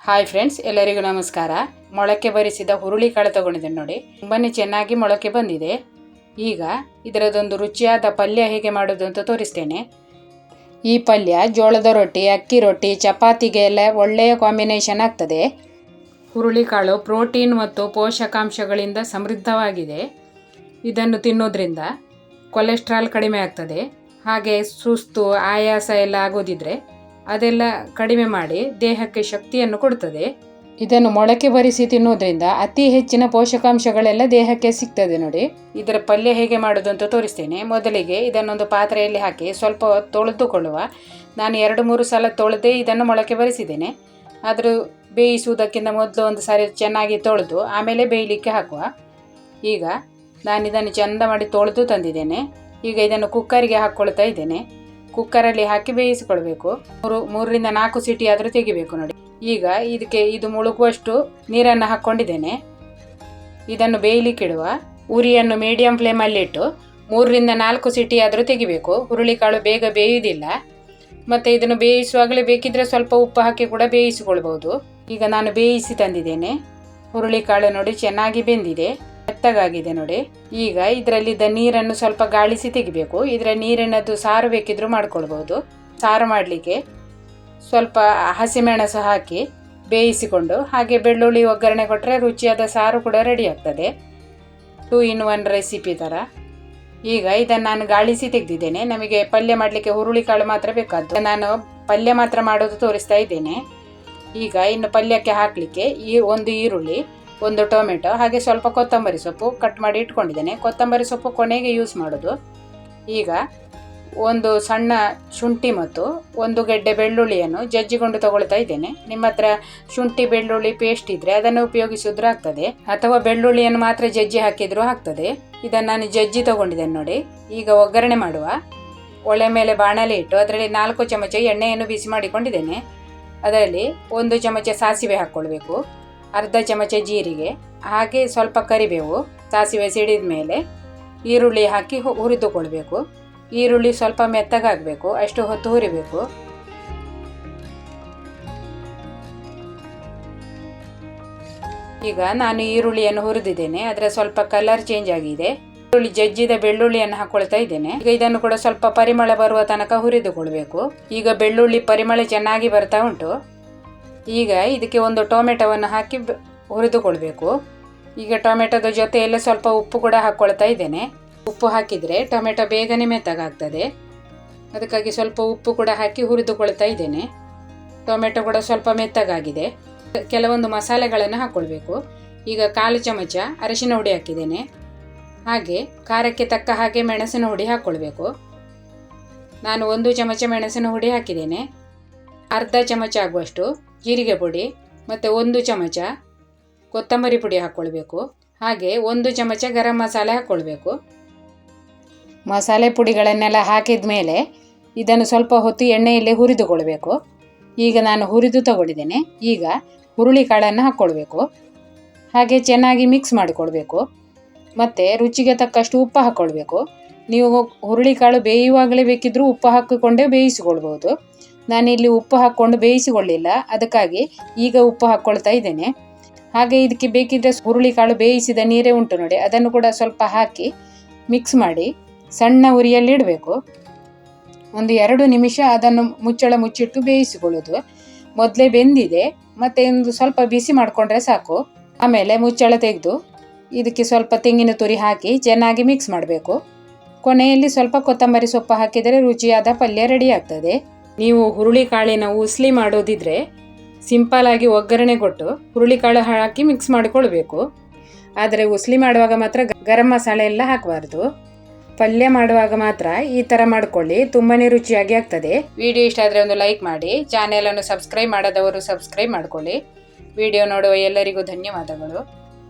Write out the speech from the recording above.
Hi friends, ಎಲ್ಲರಿಗೂ ನಮಸ್ಕಾರ. ಮೊಳಕೆ ಬರಿಸಿದ ಹುರುಳಿಕಾಳು ತಗೊಂಡಿದ್ದೇನೆ ನೋಡಿ. ತುಂಬಾನೇ ಚೆನ್ನಾಗಿ ಮೊಳಕೆ ಬಂದಿದೆ. ಈಗ ಇದರದೊಂದು ರುಚಿಯಾದ ಪಲ್ಯ ಹೇಗೆ ಮಾಡೋದು ಅಂತ ತೋರಿಸ್ತೇನೆ. ಈ ಪಲ್ಯ ಜೋಳದ ರೊಟ್ಟಿ, ಅಕ್ಕಿ ರೊಟ್ಟಿ, ಚಪಾತಿಗೆ ಎಲ್ಲ ಒಳ್ಳೆಯ ಕಾಂಬಿನೇಷನ್ ಆಗ್ತದೆ. ಹುರುಳಿಕಾಳು ಪ್ರೋಟೀನ್ ಮತ್ತು ಪೋಷಕಾಂಶಗಳಿಂದ ಸಮೃದ್ಧವಾಗಿದೆ. ಇದನ್ನು ತಿನ್ನೋದ್ರಿಂದ ಕೊಲೆಸ್ಟ್ರಾಲ್ ಕಡಿಮೆ ಆಗ್ತದೆ. ಹಾಗೆ ಸುಸ್ತು, ಆಯಾಸ ಎಲ್ಲ ಆಗೋದಿದ್ರೆ ಅದೆಲ್ಲ ಕಡಿಮೆ ಮಾಡಿ ದೇಹಕ್ಕೆ ಶಕ್ತಿಯನ್ನು ಕೊಡ್ತದೆ. ಇದನ್ನು ಮೊಳಕೆ ಬರಿಸಿ ತಿನ್ನೋದ್ರಿಂದ ಅತಿ ಹೆಚ್ಚಿನ ಪೋಷಕಾಂಶಗಳೆಲ್ಲ ದೇಹಕ್ಕೆ ಸಿಗ್ತದೆ ನೋಡಿ. ಇದರ ಪಲ್ಯ ಹೇಗೆ ಮಾಡೋದು ಅಂತ ತೋರಿಸ್ತೇನೆ. ಮೊದಲಿಗೆ ಇದನ್ನೊಂದು ಪಾತ್ರೆಯಲ್ಲಿ ಹಾಕಿ ಸ್ವಲ್ಪ ತೊಳೆದುಕೊಳ್ಳುವ. ನಾನು 2-3 ಸಲ ತೊಳೆದೇ ಇದನ್ನು ಮೊಳಕೆ ಬರಿಸಿದ್ದೇನೆ. ಆದರೂ ಬೇಯಿಸುವುದಕ್ಕಿಂತ ಮೊದಲು ಒಂದು ಸಾರಿ ಚೆನ್ನಾಗಿ ತೊಳೆದು ಆಮೇಲೆ ಬೇಯಲಿಕ್ಕೆ ಹಾಕುವ. ಈಗ ನಾನು ಇದನ್ನು ಚೆಂದ ಮಾಡಿ ತೊಳೆದು ತಂದಿದ್ದೇನೆ. ಈಗ ಇದನ್ನು ಕುಕ್ಕರಿಗೆ ಹಾಕ್ಕೊಳ್ತಾ ಇದ್ದೇನೆ. ಕುಕ್ಕರಲ್ಲಿ ಹಾಕಿ ಬೇಯಿಸಿಕೊಳ್ಬೇಕು. 3-4 ಸೀಟಿ ಆದರೂ ತೆಗಿಬೇಕು ನೋಡಿ. ಈಗ ಇದಕ್ಕೆ ಇದು ಮುಳುಗುವಷ್ಟು ನೀರನ್ನು ಹಾಕ್ಕೊಂಡಿದ್ದೇನೆ. ಇದನ್ನು ಬೇಯಲಿಕ್ಕಿಡುವ. ಉರಿಯನ್ನು ಮೀಡಿಯಂ ಫ್ಲೇಮಲ್ಲಿಟ್ಟು 3-4 ಸೀಟಿ ಆದರೂ ತೆಗಿಬೇಕು. ಹುರುಳಿಕಾಳು ಬೇಗ ಬೇಯುವುದಿಲ್ಲ. ಮತ್ತು ಇದನ್ನು ಬೇಯಿಸುವಾಗಲೇ ಬೇಕಿದ್ರೆ ಸ್ವಲ್ಪ ಉಪ್ಪು ಹಾಕಿ ಕೂಡ ಬೇಯಿಸಿಕೊಳ್ಬೋದು. ಈಗ ನಾನು ಬೇಯಿಸಿ ತಂದಿದ್ದೇನೆ. ಹುರುಳಿಕಾಳು ನೋಡಿ ಚೆನ್ನಾಗಿ ಬೆಂದಿದೆ, ಮೆತ್ತಗಾಗಿದೆ ನೋಡಿ. ಈಗ ಇದರಲ್ಲಿದ್ದ ನೀರನ್ನು ಸ್ವಲ್ಪ ಗಾಳಿಸಿ ತೆಗಿಬೇಕು. ಇದರ ನೀರಿನದ್ದು ಸಾರು ಬೇಕಿದ್ರೂ ಮಾಡ್ಕೊಳ್ಬೋದು. ಸಾರು ಮಾಡಲಿಕ್ಕೆ ಸ್ವಲ್ಪ ಹಸಿಮೆಣಸು ಹಾಕಿ ಬೇಯಿಸಿಕೊಂಡು ಹಾಗೆ ಬೆಳ್ಳುಳ್ಳಿ ಒಗ್ಗರಣೆ ಕೊಟ್ಟರೆ ರುಚಿಯಾದ ಸಾರು ಕೂಡ ರೆಡಿ ಆಗ್ತದೆ. 2 in 1 ರೆಸಿಪಿ ಥರ. ಈಗ ಇದನ್ನು ನಾನು ಗಾಳಿಸಿ ತೆಗೆದಿದ್ದೇನೆ. ನಮಗೆ ಪಲ್ಯ ಮಾಡಲಿಕ್ಕೆ ಹುರುಳಿಕಾಳು ಮಾತ್ರ ಬೇಕಾದ್ದು. ನಾನು ಪಲ್ಯ ಮಾತ್ರ ಮಾಡೋದು ತೋರಿಸ್ತಾ ಇದ್ದೇನೆ. ಈಗ ಇನ್ನು ಪಲ್ಯಕ್ಕೆ ಹಾಕಲಿಕ್ಕೆ ಒಂದು ಈರುಳ್ಳಿ, 1 ಟೊಮೆಟೊ, ಹಾಗೆ ಸ್ವಲ್ಪ ಕೊತ್ತಂಬರಿ ಸೊಪ್ಪು ಕಟ್ ಮಾಡಿ ಇಟ್ಕೊಂಡಿದ್ದೇನೆ. ಕೊತ್ತಂಬರಿ ಸೊಪ್ಪು ಕೊನೆಗೆ ಯೂಸ್ ಮಾಡೋದು. ಈಗ ಒಂದು ಸಣ್ಣ ಶುಂಠಿ ಮತ್ತು 1 ಗೆಡ್ಡೆ ಬೆಳ್ಳುಳ್ಳಿಯನ್ನು ಜಜ್ಜಿಕೊಂಡು ತಗೊಳ್ತಾ ಇದ್ದೇನೆ. ನಿಮ್ಮ ಹತ್ರ ಶುಂಠಿ ಬೆಳ್ಳುಳ್ಳಿ ಪೇಸ್ಟ್ ಇದ್ದರೆ ಅದನ್ನು ಉಪಯೋಗಿಸಿದ್ರೂ ಆಗ್ತದೆ, ಅಥವಾ ಬೆಳ್ಳುಳ್ಳಿಯನ್ನು ಮಾತ್ರ ಜಜ್ಜಿ ಹಾಕಿದರೂ ಆಗ್ತದೆ. ಇದನ್ನು ನಾನು ಜಜ್ಜಿ ತಗೊಂಡಿದ್ದೇನೆ ನೋಡಿ. ಈಗ ಒಗ್ಗರಣೆ ಮಾಡುವ. ಒಲೆ ಮೇಲೆ ಬಾಣಲೆ ಇಟ್ಟು ಅದರಲ್ಲಿ 4 ಚಮಚ ಎಣ್ಣೆಯನ್ನು ಬಿಸಿ ಮಾಡಿಕೊಂಡಿದ್ದೇನೆ. ಅದರಲ್ಲಿ 1 ಚಮಚ ಸಾಸಿವೆ ಹಾಕ್ಕೊಳ್ಬೇಕು, ಅರ್ಧ ಚಮಚ ಜೀರಿಗೆ, ಹಾಗೆ ಸ್ವಲ್ಪ ಕರಿಬೇವು. ಸಾಸಿವೆ ಸಿಡಿದ ಮೇಲೆ ಈರುಳ್ಳಿ ಹಾಕಿ ಹುರಿದುಕೊಳ್ಬೇಕು. ಈರುಳ್ಳಿ ಸ್ವಲ್ಪ ಮೆತ್ತಗಾಗಬೇಕು, ಅಷ್ಟು ಹೊತ್ತು ಹುರಿಬೇಕು. ಈಗ ನಾನು ಈರುಳ್ಳಿಯನ್ನು ಹುರಿದಿದ್ದೇನೆ. ಅದರ ಸ್ವಲ್ಪ ಕಲರ್ ಚೇಂಜ್ ಆಗಿದೆ. ಈರುಳ್ಳಿ ಜಜ್ಜಿದ ಬೆಳ್ಳುಳ್ಳಿಯನ್ನು ಹಾಕ್ಕೊಳ್ತಾ ಇದ್ದೇನೆ. ಈಗ ಇದನ್ನು ಕೂಡ ಸ್ವಲ್ಪ ಪರಿಮಳ ಬರುವ ತನಕ ಹುರಿದುಕೊಳ್ಬೇಕು. ಈಗ ಬೆಳ್ಳುಳ್ಳಿ ಪರಿಮಳ ಚೆನ್ನಾಗಿ ಬರ್ತಾ ಉಂಟು. ಈಗ ಇದಕ್ಕೆ 1 ಟೊಮೆಟೊವನ್ನು ಹಾಕಿ ಹುರಿದುಕೊಳ್ಬೇಕು. ಈಗ ಟೊಮೆಟೊದ ಜೊತೆಯಲ್ಲೇ ಸ್ವಲ್ಪ ಉಪ್ಪು ಕೂಡ ಹಾಕ್ಕೊಳ್ತಾ ಇದ್ದೇನೆ. ಉಪ್ಪು ಹಾಕಿದರೆ ಟೊಮೆಟೊ ಬೇಗನೆ ಮೆತ್ತಗಾಗ್ತದೆ. ಅದಕ್ಕಾಗಿ ಸ್ವಲ್ಪ ಉಪ್ಪು ಕೂಡ ಹಾಕಿ ಹುರಿದುಕೊಳ್ತಾ ಇದ್ದೇನೆ. ಟೊಮೆಟೊ ಕೂಡ ಸ್ವಲ್ಪ ಮೆತ್ತಗಾಗಿದೆ. ಕೆಲವೊಂದು ಮಸಾಲೆಗಳನ್ನು ಹಾಕ್ಕೊಳ್ಬೇಕು. ಈಗ 1/4 ಚಮಚ ಅರಿಶಿನ ಹುಡಿ ಹಾಕಿದ್ದೇನೆ. ಹಾಗೆ ಖಾರಕ್ಕೆ ತಕ್ಕ ಹಾಗೆ ಮೆಣಸಿನ ಹುಡಿ ಹಾಕ್ಕೊಳ್ಬೇಕು. ನಾನು 1 ಚಮಚ ಮೆಣಸಿನ ಹುಡಿ ಹಾಕಿದ್ದೇನೆ. ಅರ್ಧ ಚಮಚ ಆಗುವಷ್ಟು ಜೀರಿಗೆ ಪುಡಿ ಮತ್ತು 1 ಚಮಚ ಕೊತ್ತಂಬರಿ ಪುಡಿ ಹಾಕ್ಕೊಳ್ಬೇಕು. ಹಾಗೆ 1 ಚಮಚ ಗರಂ ಮಸಾಲೆ ಹಾಕ್ಕೊಳ್ಬೇಕು. ಮಸಾಲೆ ಪುಡಿಗಳನ್ನೆಲ್ಲ ಹಾಕಿದ ಮೇಲೆ ಇದನ್ನು ಸ್ವಲ್ಪ ಹೊತ್ತು ಎಣ್ಣೆಯಲ್ಲಿ ಹುರಿದುಕೊಳ್ಬೇಕು. ಈಗ ನಾನು ಹುರಿದು ತಗೊಂಡಿದ್ದೇನೆ. ಈಗ ಹುರುಳಿಕಾಳನ್ನು ಹಾಕ್ಕೊಳ್ಬೇಕು. ಹಾಗೆ ಚೆನ್ನಾಗಿ ಮಿಕ್ಸ್ ಮಾಡಿಕೊಳ್ಬೇಕು. ಮತ್ತು ರುಚಿಗೆ ತಕ್ಕಷ್ಟು ಉಪ್ಪು ಹಾಕ್ಕೊಳ್ಬೇಕು. ನೀವು ಹುರುಳಿಕಾಳು ಬೇಯುವಾಗಲೇ ಬೇಕಿದ್ದರೂ ಉಪ್ಪು ಹಾಕಿಕೊಂಡೇ ಬೇಯಿಸಿಕೊಳ್ಬೋದು. ನಾನಿಲ್ಲಿ ಉಪ್ಪು ಹಾಕ್ಕೊಂಡು ಬೇಯಿಸಿಕೊಳ್ಳಿಲ್ಲ, ಅದಕ್ಕಾಗಿ ಈಗ ಉಪ್ಪು ಹಾಕ್ಕೊಳ್ತಾ ಇದ್ದೇನೆ. ಹಾಗೆ ಇದಕ್ಕೆ ಬೇಕಿದ್ದರೆ ಹುರುಳಿಕಾಳು ಬೇಯಿಸಿದ ನೀರೇ ಉಂಟು ನೋಡಿ, ಅದನ್ನು ಕೂಡ ಸ್ವಲ್ಪ ಹಾಕಿ ಮಿಕ್ಸ್ ಮಾಡಿ ಸಣ್ಣ ಉರಿಯಲ್ಲಿ ಇಡಬೇಕು. 1-2 ನಿಮಿಷ ಅದನ್ನು ಮುಚ್ಚಳ ಮುಚ್ಚಿಟ್ಟು ಬೇಯಿಸಿಕೊಳ್ಳೋದು. ಮೊದಲೇ ಬೆಂದಿದೆ, ಮತ್ತು ಒಂದು ಸ್ವಲ್ಪ ಬಿಸಿ ಮಾಡಿಕೊಂಡ್ರೆ ಸಾಕು. ಆಮೇಲೆ ಮುಚ್ಚಳ ತೆಗೆದು ಇದಕ್ಕೆ ಸ್ವಲ್ಪ ತೆಂಗಿನ ತುರಿ ಹಾಕಿ ಚೆನ್ನಾಗಿ ಮಿಕ್ಸ್ ಮಾಡಬೇಕು. ಕೊನೆಯಲ್ಲಿ ಸ್ವಲ್ಪ ಕೊತ್ತಂಬರಿ ಸೊಪ್ಪು ಹಾಕಿದರೆ ರುಚಿಯಾದ ಪಲ್ಯ ರೆಡಿ ಆಗ್ತದೆ. ನೀವು ಹುರುಳಿಕಾಳಿನ ಉಸ್ಲಿ ಮಾಡೋದಿದ್ರೆ ಸಿಂಪಲ್ ಆಗಿ ಒಗ್ಗರಣೆ ಕೊಟ್ಟು ಹುರುಳಿಕಾಳು ಹಾಕಿ ಮಿಕ್ಸ್ ಮಾಡಿಕೊಳ್ಬೇಕು. ಆದರೆ ಉಸ್ಲಿ ಮಾಡುವಾಗ ಮಾತ್ರ ಗರಂ ಮಸಾಲೆ ಎಲ್ಲ ಹಾಕಬಾರ್ದು. ಪಲ್ಯ ಮಾಡುವಾಗ ಮಾತ್ರ ಈ ಥರ ಮಾಡ್ಕೊಳ್ಳಿ, ತುಂಬಾ ರುಚಿಯಾಗಿ ಆಗ್ತದೆ. ವಿಡಿಯೋ ಇಷ್ಟ ಆದರೆ ಒಂದು ಲೈಕ್ ಮಾಡಿ. ಚಾನೆಲನ್ನು ಸಬ್ಸ್ಕ್ರೈಬ್ ಮಾಡದವರು ಸಬ್ಸ್ಕ್ರೈಬ್ ಮಾಡ್ಕೊಳ್ಳಿ. ವಿಡಿಯೋ ನೋಡುವ ಎಲ್ಲರಿಗೂ ಧನ್ಯವಾದಗಳು.